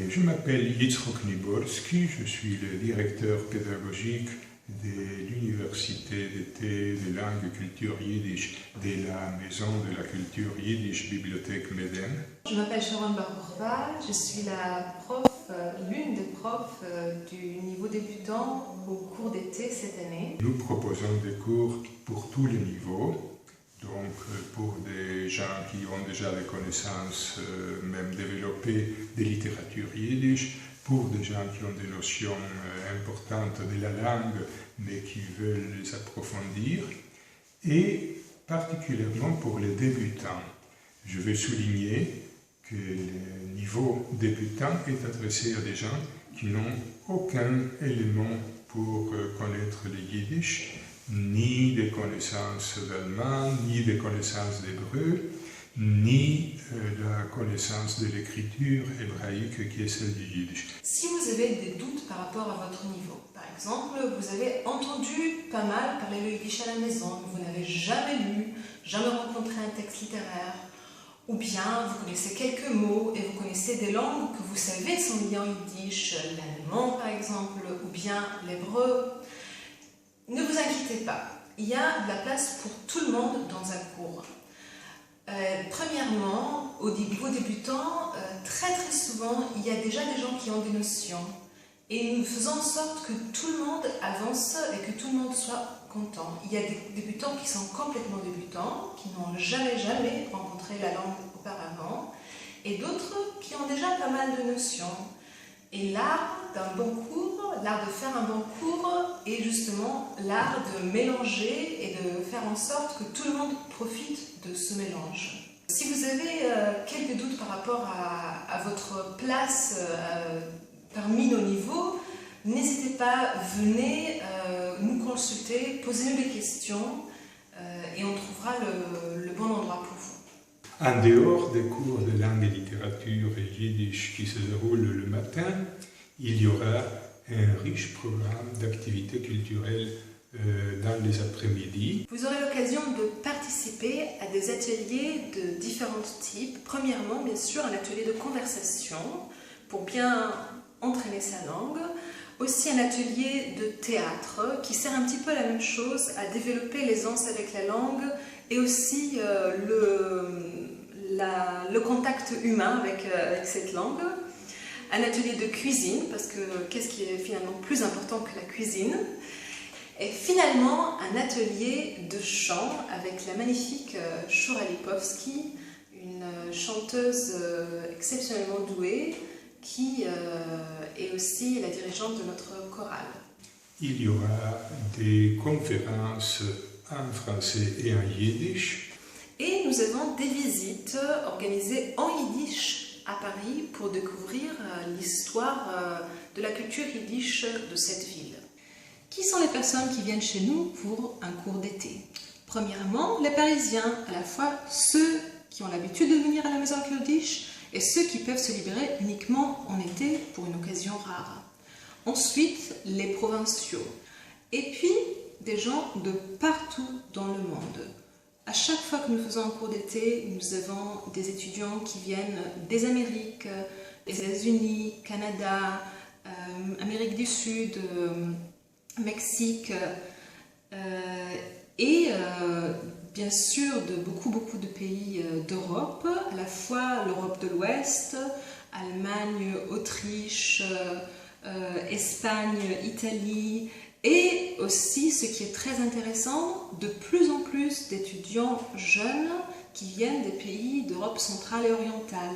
Je m'appelle Yitzhak Nibolski, je suis le directeur pédagogique de l'Université d'été des langues et cultures yiddish de la Maison de la culture yiddish Bibliothèque Médène. Je m'appelle Sharon Bar-Borba, je suis l'une des profs du niveau débutant au cours d'été cette année. Nous proposons des cours pour tous les niveaux, donc pour des gens qui ont déjà des connaissances même développées de littérature yiddish, pour des gens qui ont des notions importantes de la langue mais qui veulent les approfondir, et particulièrement pour les débutants. Je veux souligner que le niveau débutant est adressé à des gens qui n'ont aucun élément pour connaître le yiddish, ni des connaissances d'allemand, ni des connaissances d'hébreu, ni la connaissance de l'écriture hébraïque qui est celle du yiddish. Si vous avez des doutes par rapport à votre niveau, par exemple, vous avez entendu pas mal parler le yiddish à la maison, mais vous n'avez jamais lu, jamais rencontré un texte littéraire, ou bien vous connaissez quelques mots et vous connaissez des langues que vous savez sont liées en yiddish, l'allemand par exemple, ou bien l'hébreu, ne vous inquiétez pas, il y a de la place pour tout le monde dans un cours. Premièrement, au niveau débutant, très souvent, il y a déjà des gens qui ont des notions et nous faisons en sorte que tout le monde avance et que tout le monde soit content. Il y a des débutants qui sont complètement débutants, qui n'ont jamais rencontré la langue auparavant, et d'autres qui ont déjà pas mal de notions. Et l'art d'un bon cours, l'art de faire un bon cours est justement l'art de mélanger et de faire en sorte que tout le monde profite de ce mélange. Si vous avez quelques doutes par rapport à votre place parmi nos niveaux, n'hésitez pas, venez nous consulter, posez-nous des questions et on trouvera le bon endroit pour vous. En dehors des cours de langue et littérature et yiddish qui se déroulent le matin, il y aura un riche programme d'activités culturelles dans les après-midi. Vous aurez l'occasion de participer à des ateliers de différents types. Premièrement, bien sûr, un atelier de conversation pour bien entraîner sa langue. Aussi un atelier de théâtre qui sert un petit peu à la même chose, à développer l'aisance avec la langue et aussi le contact humain avec cette langue. Un atelier de cuisine, parce que qu'est-ce qui est finalement plus important que la cuisine? Et finalement, un atelier de chant avec la magnifique Shura Lipovski, une chanteuse exceptionnellement douée, qui est aussi la dirigeante de notre chorale. Il y aura des conférences en français et en yiddish. Et nous avons des visites organisées en yiddish à Paris pour découvrir l'histoire de la culture yiddish de cette ville. Qui sont les personnes qui viennent chez nous pour un cours d'été? Premièrement, les Parisiens, à la fois ceux qui ont l'habitude de venir à la maison yiddish et ceux qui peuvent se libérer uniquement en été pour une occasion rare. Ensuite, les provinciaux. Et puis, des gens de partout dans le monde. À chaque fois que nous faisons un cours d'été, nous avons des étudiants qui viennent des Amériques, des États-Unis, Canada, Amérique du Sud, Mexique et bien sûr de beaucoup de pays d'Europe, à la fois l'Europe de l'Ouest, Allemagne, Autriche, Espagne, Italie, et aussi, ce qui est très intéressant, de plus en plus d'étudiants jeunes qui viennent des pays d'Europe centrale et orientale,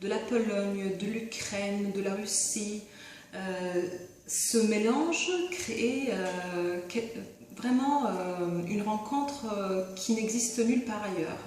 de la Pologne, de l'Ukraine, de la Russie. Ce mélange crée vraiment une rencontre qui n'existe nulle part ailleurs.